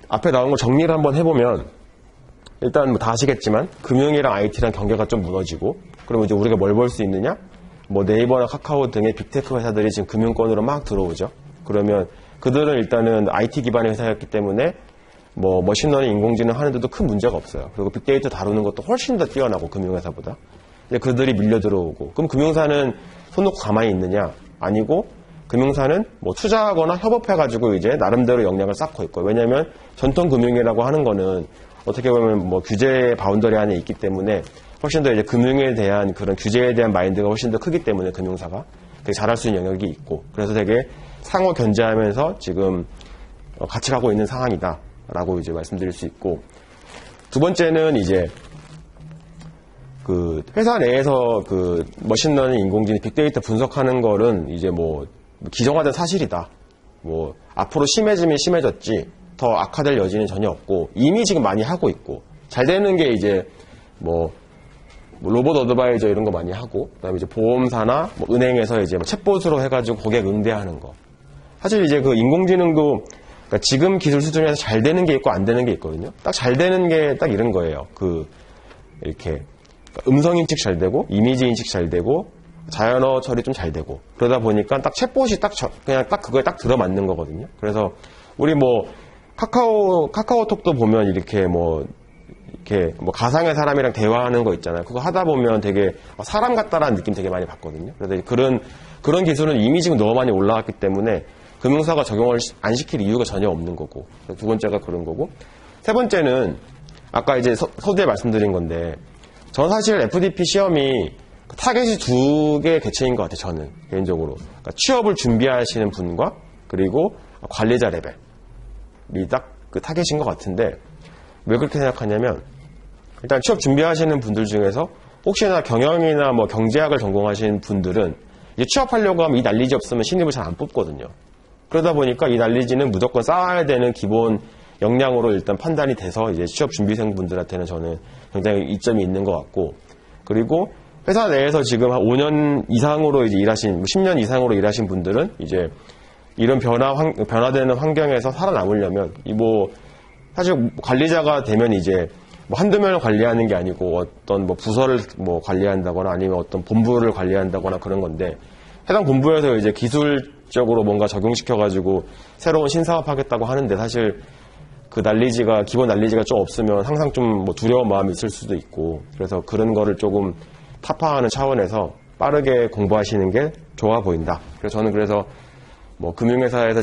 앞에 나온 거 정리를 한번 해보면 일단 뭐 다 아시겠지만 금융이랑 IT랑 경계가 좀 무너지고 그러면 이제 우리가 뭘 볼 수 있느냐? 뭐 네이버나 카카오 등의 빅테크 회사들이 지금 금융권으로 막 들어오죠. 그러면 그들은 일단은 IT 기반의 회사였기 때문에 뭐 머신러닝 인공지능 하는데도 큰 문제가 없어요. 그리고 빅데이터 다루는 것도 훨씬 더 뛰어나고 금융회사보다. 이제 그들이 밀려 들어오고 그럼 금융사는 손 놓고 가만히 있느냐? 아니고 금융사는 뭐 투자하거나 협업해가지고 이제 나름대로 역량을 쌓고 있고 왜냐하면 전통 금융이라고 하는 거는 어떻게 보면 뭐 규제 바운더리 안에 있기 때문에 훨씬 더 이제 금융에 대한 그런 규제에 대한 마인드가 훨씬 더 크기 때문에 금융사가 되게 잘할 수 있는 영역이 있고 그래서 되게 상호 견제하면서 지금 같이 가고 있는 상황이다라고 이제 말씀드릴 수 있고 두 번째는 이제 그 회사 내에서 그 머신러닝 인공지능 빅데이터 분석하는 거는 이제 뭐 기정화된 사실이다. 뭐 앞으로 심해지면 심해졌지 더 악화될 여지는 전혀 없고 이미 지금 많이 하고 있고 잘 되는 게 이제 뭐 로봇 어드바이저 이런 거 많이 하고 그다음에 이제 보험사나 뭐 은행에서 이제 뭐 챗봇으로 해가지고 고객 응대하는 거 사실 이제 그 인공지능도 그러니까 지금 기술 수준에서 잘 되는 게 있고 안 되는 게 있거든요. 딱 잘 되는 게 딱 이런 거예요. 그 이렇게 음성 인식 잘 되고 이미지 인식 잘 되고 자연어 처리 좀 잘 되고 그러다 보니까 딱 챗봇이 그냥 딱 그거에 딱 들어맞는 거거든요. 그래서 우리 뭐 카카오톡도 보면 이렇게 뭐 가상의 사람이랑 대화하는 거 있잖아요. 그거 하다 보면 되게 사람 같다라는 느낌 되게 많이 받거든요. 그래서 그런 기술은 이미 지금 너무 많이 올라왔기 때문에 금융사가 적용을 안 시킬 이유가 전혀 없는 거고 두 번째가 그런 거고 세 번째는 아까 이제 서두에 말씀드린 건데 저는 사실 FDP 시험이 타겟이 두 개의 개체인 것 같아요. 저는 개인적으로 그러니까 취업을 준비하시는 분과 그리고 관리자 레벨이 딱 그 타겟인 것 같은데 왜 그렇게 생각하냐면 일단 취업 준비하시는 분들 중에서 혹시나 경영이나 뭐 경제학을 전공하시는 분들은 이제 취업하려고 하면 이 난리지 없으면 신입을 잘 안 뽑거든요. 그러다 보니까 이 난리지는 무조건 쌓아야 되는 기본 역량으로 일단 판단이 돼서 이제 취업 준비생 분들한테는 저는 굉장히 이점이 있는 것 같고 그리고 회사 내에서 지금 한 5년 이상으로 이제 일하신 10년 이상으로 일하신 분들은 이제 이런 변화되는 환경에서 살아남으려면 뭐 사실 관리자가 되면 이제 뭐 한두 명을 관리하는 게 아니고 어떤 뭐 부서를 뭐 관리한다거나 아니면 어떤 본부를 관리한다거나 그런 건데 해당 본부에서 이제 기술적으로 뭔가 적용시켜가지고 새로운 신사업 하겠다고 하는데 사실 그 기본 난리지가 좀 없으면 항상 좀 뭐 두려운 마음이 있을 수도 있고 그래서 그런 거를 조금 타파하는 차원에서 빠르게 공부하시는 게 좋아 보인다. 그래서 저는 뭐 금융회사에서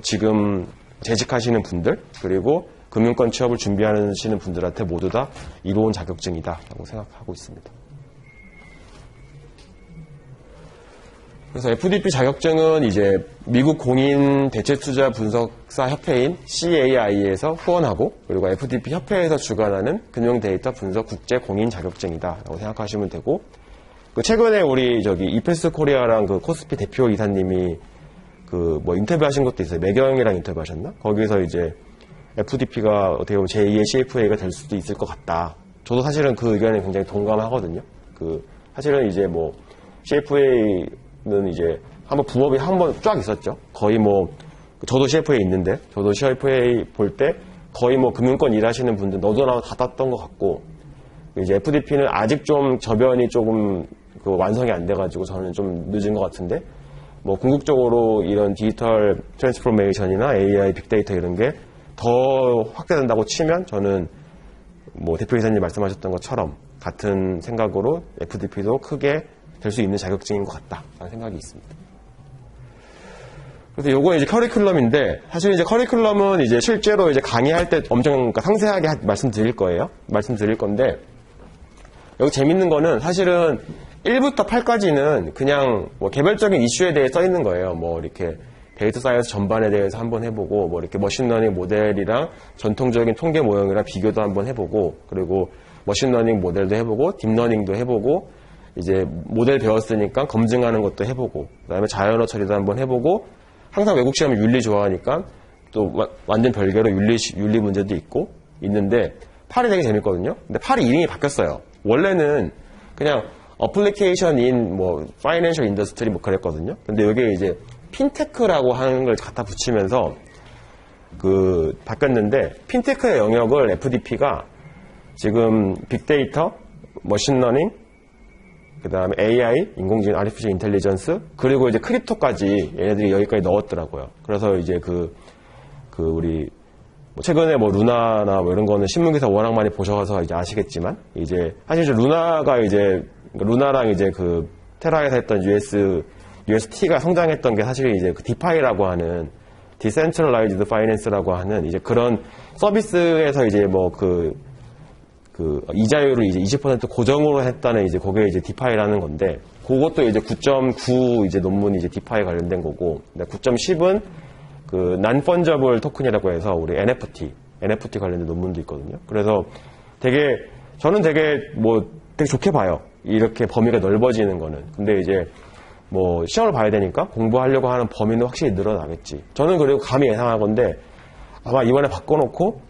지금 재직하시는 분들 그리고 금융권 취업을 준비하시는 분들한테 모두 다 이로운 자격증이다라고 생각하고 있습니다. 그래서 FDP 자격증은 이제 미국 공인 대체투자 분석사 협회인 CAI에서 후원하고 그리고 FDP 협회에서 주관하는 금융 데이터 분석 국제 공인 자격증이다라고 생각하시면 되고 최근에 우리 이페스 코리아랑 그 코스피 대표 이사님이 뭐 인터뷰하신 것도 있어요. 매경이랑 인터뷰하셨나? 거기서 이제 FDP가 어떻게 보면 제2의 CFA가 될 수도 있을 것 같다. 저도 사실은 그 의견에 굉장히 동감하거든요. 사실은 이제 뭐 CFA는 이제 부업이 한번 쫙 있었죠. 거의 저도 CFA 있는데, 저도 CFA 볼 때 거의 금융권 일하시는 분들 너도 나도 다 땄던 것 같고, 이제 FDP는 아직 좀 저변이 조금 완성이 안 돼가지고 저는 좀 늦은 것 같은데, 궁극적으로 이런 디지털 트랜스포메이션이나 AI, 빅데이터 이런 게 더 확대된다고 치면 저는 대표이사님 말씀하셨던 것처럼 같은 생각으로 FDP도 크게 될 수 있는 자격증인 것 같다라는 생각이 있습니다. 그래서 요거 이제 커리큘럼인데 사실 이제 커리큘럼은 이제 실제로 이제 강의할 때 엄청 상세하게 말씀드릴 건데 여기 재밌는 거는 사실은 1부터 8까지는 그냥 개별적인 이슈에 대해 써 있는 거예요. 이렇게 데이터 사이언스 전반에 대해서 한번 해보고 이렇게 머신러닝 모델이랑 전통적인 통계 모형이랑 비교도 한번 해보고 그리고 머신러닝 모델도 해보고 딥러닝도 해보고 이제 모델 배웠으니까 검증하는 것도 해보고 그다음에 자연어 처리도 한번 해보고 항상 외국 시험은 윤리 좋아하니까 또 완전 별개로 윤리 문제도 있는데 8이 되게 재밌거든요. 근데 8이 이름이 바뀌었어요. 원래는 그냥 어플리케이션 인 파이낸셜 인더스트리 그랬거든요. 근데 여기에 이제 핀테크라고 하는 걸 갖다 붙이면서 바뀌었는데, 핀테크의 영역을 FDP가 지금 빅데이터, 머신러닝, 그 다음에 AI, 인공지능, 아티피셜 인텔리전스, 그리고 이제 크립토까지 얘네들이 여기까지 넣었더라고요. 그래서 이제 우리, 최근에 루나나 이런 거는 신문기사 워낙 많이 보셔서 이제 아시겠지만, 이제, 사실 루나랑 이제 테라에서 했던 UST가 성장했던 게 사실 이제 디파이라고 하는, 디센트럴라이즈드 파이낸스라고 하는 이제 그런 서비스에서 이제 이자율을 이제 20% 고정으로 했다는 이제 그게 이제 디파이라는 건데, 그것도 이제 9.9 이제 논문이 이제 디파이 관련된 거고, 9.10은 non-fungible 토큰이라고 해서 우리 NFT 관련된 논문도 있거든요. 그래서 저는 되게 좋게 봐요. 이렇게 범위가 넓어지는 거는. 근데 이제 시험을 봐야 되니까 공부하려고 하는 범위는 확실히 늘어나겠지. 저는 그리고 감히 예상하건데 아마 이번에 바꿔놓고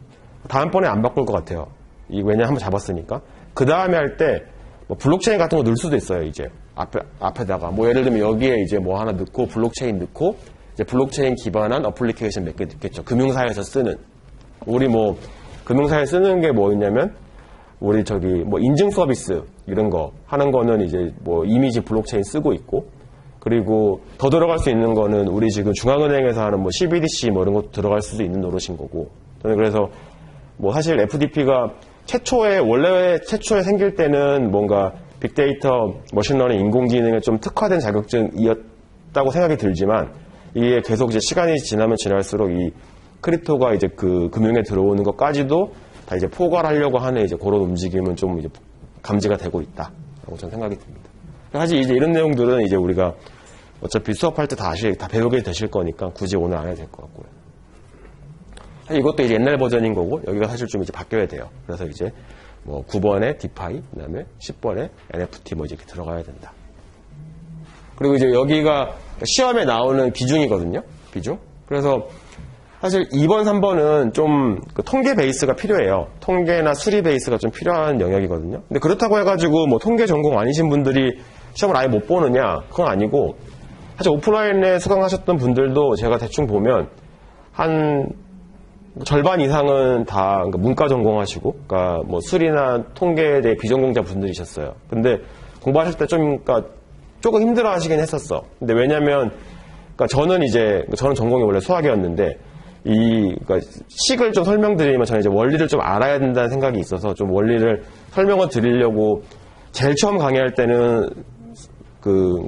다음번에 안 바꿀 것 같아요. 왜냐면 한번 잡았으니까. 그 다음에 할 때 블록체인 같은 거 넣을 수도 있어요. 이제 앞에다가 예를 들면 여기에 이제 하나 넣고 블록체인 넣고 이제 블록체인 기반한 어플리케이션 몇 개 넣겠죠. 금융사에서 쓰는. 우리 금융사에 쓰는 게 뭐였냐면 우리 인증 서비스 이런 거 하는 거는 이제 이미지 블록체인 쓰고 있고, 그리고 더 들어갈 수 있는 거는 우리 지금 중앙은행에서 하는 CBDC 이런 것도 들어갈 수도 있는 노릇인 거고. 저는 그래서 사실 FDP가 원래 최초에 생길 때는 뭔가 빅데이터, 머신러닝, 인공지능에 좀 특화된 자격증이었다고 생각이 들지만, 이게 계속 이제 시간이 지나면 지날수록 이 크립토가 이제 금융에 들어오는 것까지도 다 이제 포괄하려고 하는 이제 그런 움직임은 좀 이제 감지가 되고 있다라고 저는 생각이 듭니다. 사실 이제 이런 내용들은 이제 우리가 어차피 수업할 때 다 배우게 되실 거니까 굳이 오늘 안 해도 될 것 같고요. 사실 이것도 이제 옛날 버전인 거고, 여기가 사실 좀 이제 바뀌어야 돼요. 그래서 이제 9번에 디파이, 그 다음에 10번에 NFT 이렇게 들어가야 된다. 그리고 이제 여기가 시험에 나오는 비중이거든요. 비중. 그래서 사실 2번, 3번은 좀 통계 베이스가 필요해요. 통계나 수리 베이스가 좀 필요한 영역이거든요. 근데 그렇다고 해가지고 통계 전공 아니신 분들이 시험을 아예 못 보느냐? 그건 아니고, 사실 오프라인에 수강하셨던 분들도 제가 대충 보면 한 절반 이상은 다 문과 전공하시고, 그러니까 수리나 통계에 대해 비전공자 분들이셨어요. 근데 공부하실 때 조금 힘들어 하시긴 했었어. 근데 왜냐면, 저는 전공이 원래 수학이었는데, 식을 좀 설명드리면 저는 이제 원리를 좀 알아야 된다는 생각이 있어서 좀 원리를 설명을 드리려고 제일 처음 강의할 때는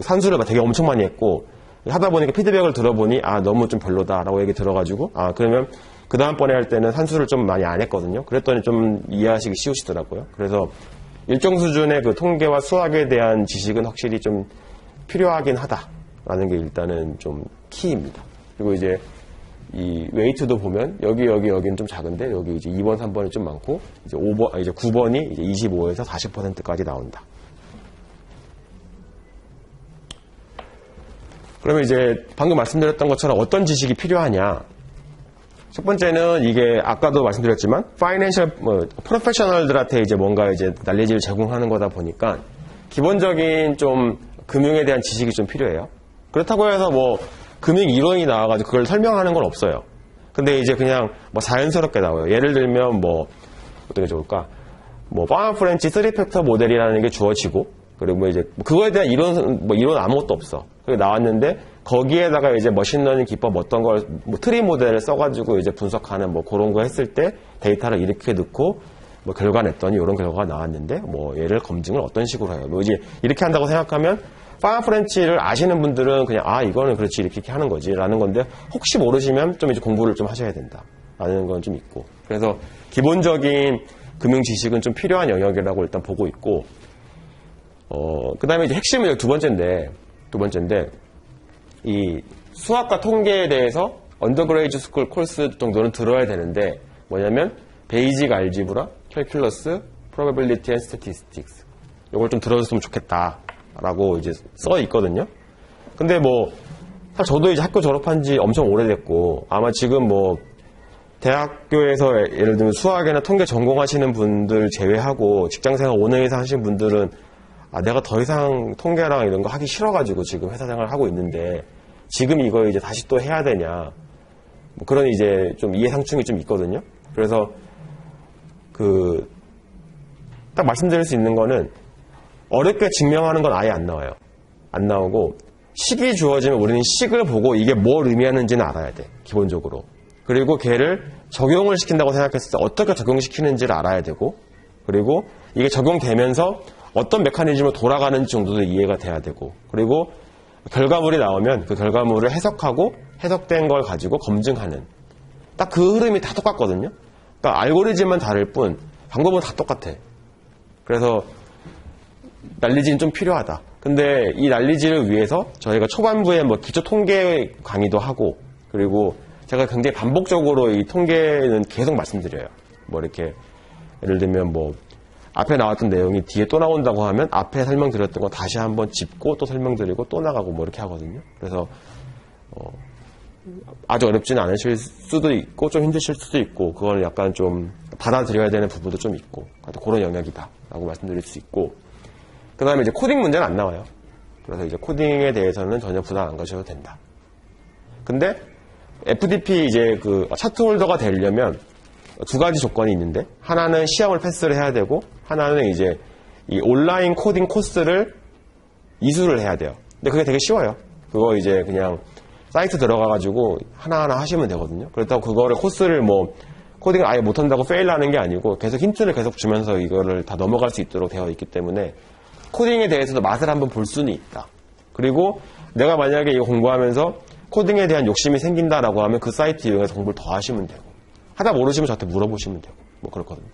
산수를 되게 엄청 많이 했고, 하다 보니까 피드백을 들어보니 너무 좀 별로다라고 얘기 들어가지고 그러면 그 다음번에 할 때는 산수를 좀 많이 안 했거든요. 그랬더니 좀 이해하시기 쉬우시더라고요. 그래서 일정 수준의 통계와 수학에 대한 지식은 확실히 좀 필요하긴 하다라는 게 일단은 좀 키입니다. 그리고 이제 이 웨이트도 보면 여기는 좀 작은데 여기 이제 2번, 3번이 좀 많고 이제 9번이 이제 25에서 40%까지 나온다. 그러면 이제 방금 말씀드렸던 것처럼 어떤 지식이 필요하냐? 첫 번째는 이게 아까도 말씀드렸지만 파이낸셜 프로페셔널들한테 이제 뭔가 이제 날리지를 제공하는 거다 보니까 기본적인 좀 금융에 대한 지식이 좀 필요해요. 그렇다고 해서 금융 이론이 나와가지고 그걸 설명하는 건 없어요. 근데 이제 그냥 자연스럽게 나와요. 예를 들면 어떤 게 좋을까? 파마 프렌치 3팩터 모델이라는 게 주어지고, 그리고 이제 그거에 대한 이론 아무것도 없어. 그게 나왔는데 거기에다가 이제 머신러닝 기법 어떤 걸 트리 모델을 써가지고 이제 분석하는 그런 거 했을 때 데이터를 이렇게 넣고 결과 냈더니 이런 결과가 나왔는데 얘를 검증을 어떤 식으로 해요. 이제 이렇게 한다고 생각하면 파마 프렌치를 아시는 분들은 그냥 이거는 그렇지 이렇게 하는 거지 라는 건데, 혹시 모르시면 좀 이제 공부를 좀 하셔야 된다 라는 건 좀 있고, 그래서 기본적인 금융 지식은 좀 필요한 영역이라고 일단 보고 있고, 그 다음에 이제 핵심은 두 번째인데 이 수학과 통계에 대해서 언더그레이드 스쿨 코र्스 정도는 들어야 되는데, 뭐냐면 베이직 알지브라, 캘큘러스, 프로바빌리티 앤 스태티스틱스 이걸 좀 들어줬으면 좋겠다 라고 이제 써 있거든요. 근데 사실 저도 이제 학교 졸업한 지 엄청 오래됐고, 아마 지금 대학교에서 예를 들면 수학이나 통계 전공하시는 분들 제외하고 직장생활 5년 이상 하시는 분들은 내가 더 이상 통계랑 이런 거 하기 싫어가지고 지금 회사 생활을 하고 있는데 지금 이거 이제 다시 또 해야 되냐. 뭐 그런 이제 좀 이해상충이 좀 있거든요. 그래서 딱 말씀드릴 수 있는 거는 어렵게 증명하는 건 아예 안 나와요. 안 나오고 식이 주어지면 우리는 식을 보고 이게 뭘 의미하는지는 알아야 돼. 기본적으로. 그리고 걔를 적용을 시킨다고 생각했을 때 어떻게 적용시키는지를 알아야 되고 그리고 이게 적용되면서 어떤 메커니즘으로 돌아가는지 정도도 이해가 돼야 되고 그리고 결과물이 나오면 그 결과물을 해석하고 해석된 걸 가지고 검증하는 딱 그 흐름이 다 똑같거든요. 그러니까 알고리즘만 다를 뿐 방법은 다 똑같아. 그래서 난리지는 좀 필요하다. 근데 이 난리지를 위해서 저희가 초반부에 뭐 기초 통계 강의도 하고 그리고 제가 굉장히 반복적으로 이 통계는 계속 말씀드려요. 뭐 이렇게 예를 들면 뭐 앞에 나왔던 내용이 뒤에 또 나온다고 하면 앞에 설명드렸던 거 다시 한번 짚고 또 설명드리고 또 나가고 뭐 이렇게 하거든요. 그래서 아주 어렵지는 않으실 수도 있고 좀 힘드실 수도 있고 그걸 약간 좀 받아들여야 되는 부분도 좀 있고 그런 영역이다 라고 말씀드릴 수 있고 그 다음에 이제 코딩 문제는 안 나와요. 그래서 이제 코딩에 대해서는 전혀 부담 안 가셔도 된다. 근데 FDP 이제 그 차트 홀더가 되려면 두 가지 조건이 있는데 하나는 시험을 패스를 해야 되고 하나는 이제 이 온라인 코딩 코스를 이수를 해야 돼요. 근데 그게 되게 쉬워요. 그거 이제 그냥 사이트 들어가가지고 하나하나 하시면 되거든요. 그렇다고 그거를 코스를 뭐 코딩을 아예 못한다고 페일하는 게 아니고 계속 힌트를 계속 주면서 이거를 다 넘어갈 수 있도록 되어 있기 때문에 코딩에 대해서도 맛을 한번 볼 수는 있다. 그리고 내가 만약에 이거 공부하면서 코딩에 대한 욕심이 생긴다라고 하면 그 사이트 이용해서 공부를 더 하시면 되고 하다 모르시면 저한테 물어보시면 되고 뭐 그렇거든요.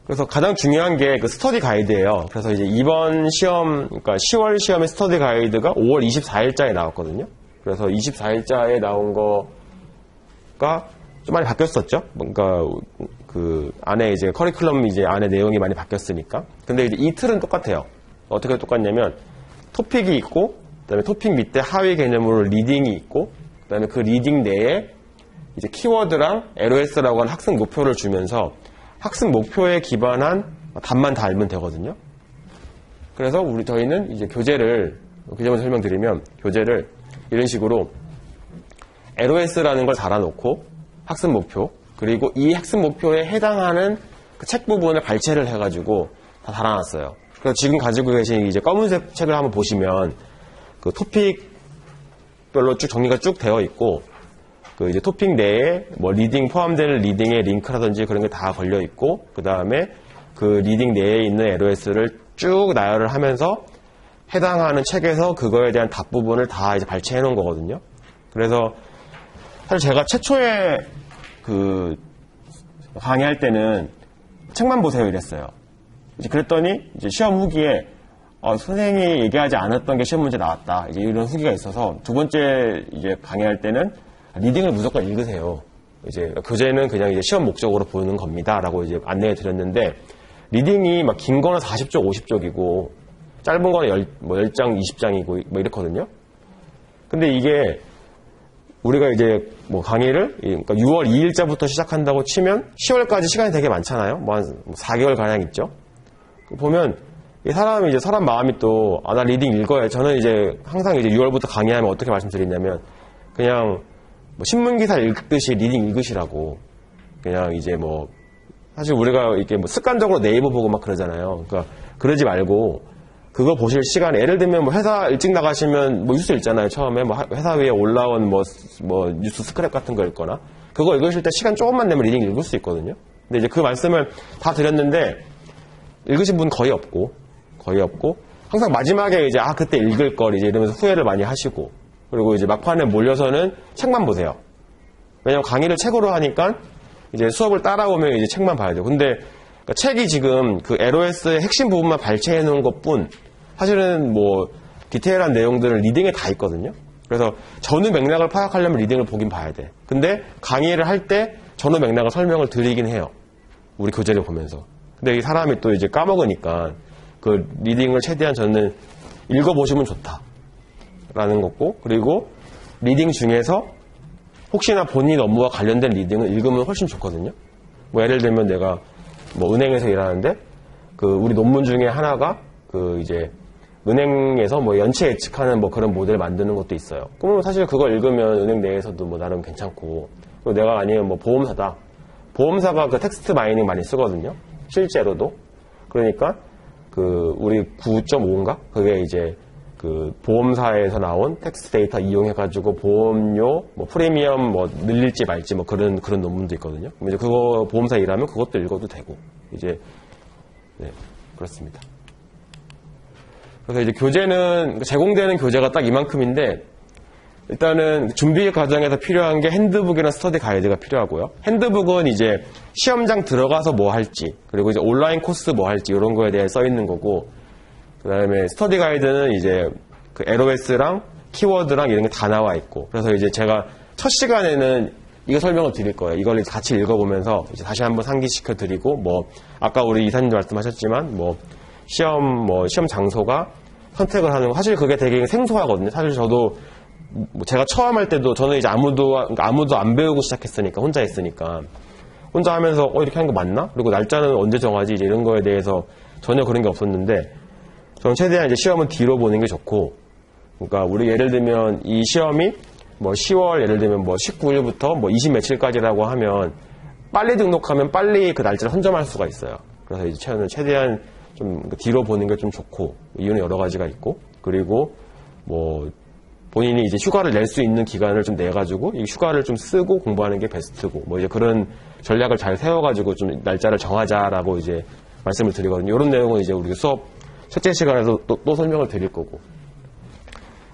그래서 가장 중요한 게 그 스터디 가이드예요. 그래서 이제 이번 시험, 그러니까 10월 시험의 스터디 가이드가 5월 24일자에 나왔거든요. 그래서 24일자에 나온 거가 좀 많이 바뀌었었죠. 뭔가 그 안에 이제 커리큘럼 이제 안에 내용이 많이 바뀌었으니까. 근데 이제 이틀은 똑같아요. 어떻게 똑같냐면 토픽이 있고, 그다음에 토픽 밑에 하위 개념으로 리딩이 있고, 그다음에 그 리딩 내에 이제 키워드랑 LOS라고 하는 학습 목표를 주면서 학습 목표에 기반한 답만 달면 되거든요. 그래서 저희는 이제 교재를 설명드리면 교재를 이런 식으로 LOS라는 걸 달아놓고 학습 목표 그리고 이 학습 목표에 해당하는 그 책 부분을 발췌를 해가지고 다 달아놨어요. 그래서 지금 가지고 계신 이제 검은색 책을 한번 보시면 그 토픽별로 쭉 정리가 쭉 되어 있고 그 이제 토픽 내에 뭐 리딩 포함되는 리딩의 링크라든지 그런 게 다 걸려 있고 그 다음에 그 리딩 내에 있는 LOS를 쭉 나열을 하면서 해당하는 책에서 그거에 대한 답 부분을 다 이제 발췌해 놓은 거거든요. 그래서 사실 제가 최초에 그 강의할 때는 책만 보세요 이랬어요. 이제 그랬더니 이제 시험 후기에 선생님이 얘기하지 않았던 게 시험 문제 나왔다. 이제 이런 후기가 있어서 두 번째 이제 강의할 때는 리딩을 무조건 읽으세요. 이제 교재는 그냥 이제 시험 목적으로 보는 겁니다라고 이제 안내해 드렸는데 리딩이 막 긴 거는 40쪽, 50쪽이고 짧은 거는 10장, 20장이고 뭐 이렇거든요. 근데 이게 우리가 이제 뭐 강의를 그러니까 6월 2일자부터 시작한다고 치면 10월까지 시간이 되게 많잖아요. 뭐 한 4개월 가량 있죠. 보면 이 사람이 이제 사람 마음이 또 나 리딩 읽어야 저는 이제 항상 이제 6월부터 강의하면 어떻게 말씀드리냐면 그냥 뭐 신문 기사 읽듯이 리딩 읽으시라고 그냥 이제 뭐 사실 우리가 이렇게 뭐 습관적으로 네이버 보고 막 그러잖아요. 그러니까 그러지 말고 그거 보실 시간에 예를 들면 뭐 회사 일찍 나가시면 뭐 뉴스 읽잖아요. 처음에 뭐 회사 위에 올라온 뭐 뉴스 스크랩 같은 거 읽거나 그거 읽으실 때 시간 조금만 내면 리딩 읽을 수 있거든요. 근데 이제 그 말씀을 다 드렸는데 읽으신 분 거의 없고 항상 마지막에 이제 그때 읽을 걸 이제 이러면서 후회를 많이 하시고 그리고 이제 막판에 몰려서는 책만 보세요. 왜냐면 강의를 책으로 하니까 이제 수업을 따라오면 이제 책만 봐야 돼요. 근데 그러니까 책이 지금 그 LOS의 핵심 부분만 발췌해 놓은 것뿐 사실은 뭐 디테일한 내용들은 리딩에 다 있거든요. 그래서 전후 맥락을 파악하려면 리딩을 보긴 봐야 돼. 근데 강의를 할 때 전후 맥락을 설명을 드리긴 해요. 우리 교재를 보면서. 근데 이 사람이 또 이제 까먹으니까 그 리딩을 최대한 저는 읽어보시면 좋다라는 거고 그리고 리딩 중에서 혹시나 본인 업무와 관련된 리딩을 읽으면 훨씬 좋거든요. 뭐 예를 들면 내가 뭐 은행에서 일하는데 그 우리 논문 중에 하나가 그 이제 은행에서 뭐 연체 예측하는 뭐 그런 모델을 만드는 것도 있어요. 그러면 사실 그걸 읽으면 은행 내에서도 뭐 나름 괜찮고, 그리고 내가 아니면 뭐 보험사다. 보험사가 그 텍스트 마이닝 많이 쓰거든요. 실제로도. 그러니까 그 우리 9.5인가? 그게 이제 그 보험사에서 나온 텍스트 데이터 이용해가지고 보험료, 뭐 프리미엄 뭐 늘릴지 말지 뭐 그런 논문도 있거든요. 그럼 이제 그거 보험사 일하면 그것도 읽어도 되고, 이제 네, 그렇습니다. 그래서 이제 교재는, 제공되는 교재가 딱 이만큼인데, 일단은 준비 과정에서 필요한 게 핸드북이나 스터디 가이드가 필요하고요. 핸드북은 이제 시험장 들어가서 뭐 할지, 그리고 이제 온라인 코스 뭐 할지, 이런 거에 대해 써 있는 거고, 그 다음에 스터디 가이드는 이제 그 LOS랑 키워드랑 이런 게 다 나와 있고, 그래서 이제 제가 첫 시간에는 이거 설명을 드릴 거예요. 이걸 같이 읽어보면서 이제 다시 한번 상기시켜 드리고, 뭐, 아까 우리 이사님도 말씀하셨지만, 시험 장소가 선택을 하는 거, 사실 그게 되게 생소하거든요. 사실 저도, 제가 처음 할 때도 저는 이제 아무도 안 배우고 시작했으니까, 혼자 했으니까. 혼자 하면서, 이렇게 하는 거 맞나? 그리고 날짜는 언제 정하지? 이제 이런 거에 대해서 전혀 그런 게 없었는데, 저는 최대한 이제 시험은 뒤로 보는 게 좋고, 그러니까 우리 예를 들면 이 시험이 10월 예를 들면 19일부터 20 며칠까지라고 하면 빨리 등록하면 빨리 그 날짜를 선점할 수가 있어요. 그래서 이제 저는 최대한 좀 뒤로 보는 게 좀 좋고, 이유는 여러 가지가 있고, 그리고 본인이 이제 휴가를 낼 수 있는 기간을 좀 내가지고 이 휴가를 좀 쓰고 공부하는 게 베스트고, 이제 그런 전략을 잘 세워가지고 좀 날짜를 정하자라고 이제 말씀을 드리거든요. 이런 내용은 이제 우리 수업 첫째 시간에서 또 설명을 드릴 거고.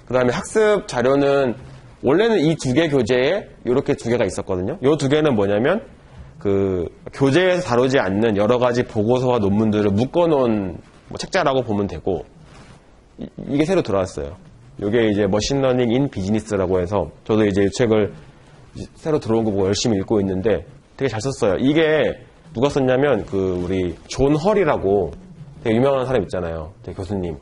그 다음에 학습 자료는 원래는 이 두 개 교재에 이렇게 두 개가 있었거든요. 이 두 개는 뭐냐면 그 교재에서 다루지 않는 여러 가지 보고서와 논문들을 묶어놓은 책자라고 보면 되고, 이게 새로 들어왔어요. 이게 이제 머신러닝 인 비즈니스라고 해서 저도 이제 이 책을 새로 들어온 거 보고 열심히 읽고 있는데 되게 잘 썼어요. 이게 누가 썼냐면 그 우리 존 헐이라고 되게 유명한 사람 있잖아요. 되게 교수님.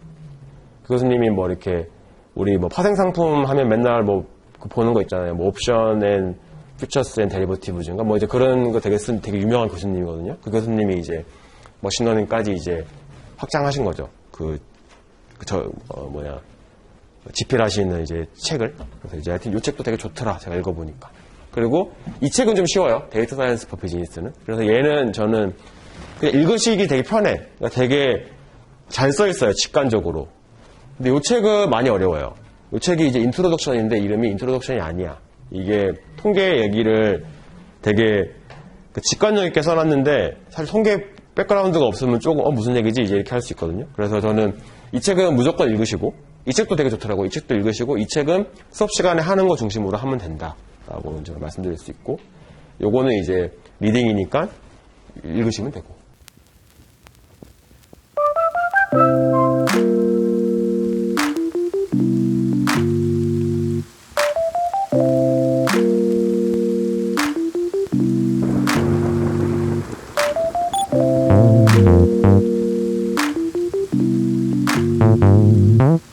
그 교수님이 이렇게 우리 파생 상품 하면 맨날 보는 거 있잖아요. 옵션 앤 퓨처스 앤 데리버티브즈인가 이제 그런 거 되게 유명한 교수님이거든요. 그 교수님이 이제 머신러닝까지 이제 확장하신 거죠. 집필하시는 이제 책을. 그래서 이제 하여튼 이 책도 되게 좋더라. 제가 읽어보니까. 그리고 이 책은 좀 쉬워요. 데이터 사이언스 포 비즈니스는. 그래서 얘는 저는 그냥 읽으시기 되게 편해. 그러니까 되게 잘 써 있어요. 직관적으로. 근데 이 책은 많이 어려워요. 이 책이 이제 인트로덕션인데 이름이 인트로덕션이 아니야. 이게 통계 얘기를 되게 직관력 있게 써놨는데 사실 통계 백그라운드가 없으면 조금 무슨 얘기지? 이제 이렇게 할 수 있거든요. 그래서 저는 이 책은 무조건 읽으시고, 이 책도 되게 좋더라고요. 이 책도 읽으시고, 이 책은 수업 시간에 하는 거 중심으로 하면 된다라고 제가 말씀드릴 수 있고, 요거는 이제 리딩이니까 읽으시면 되고.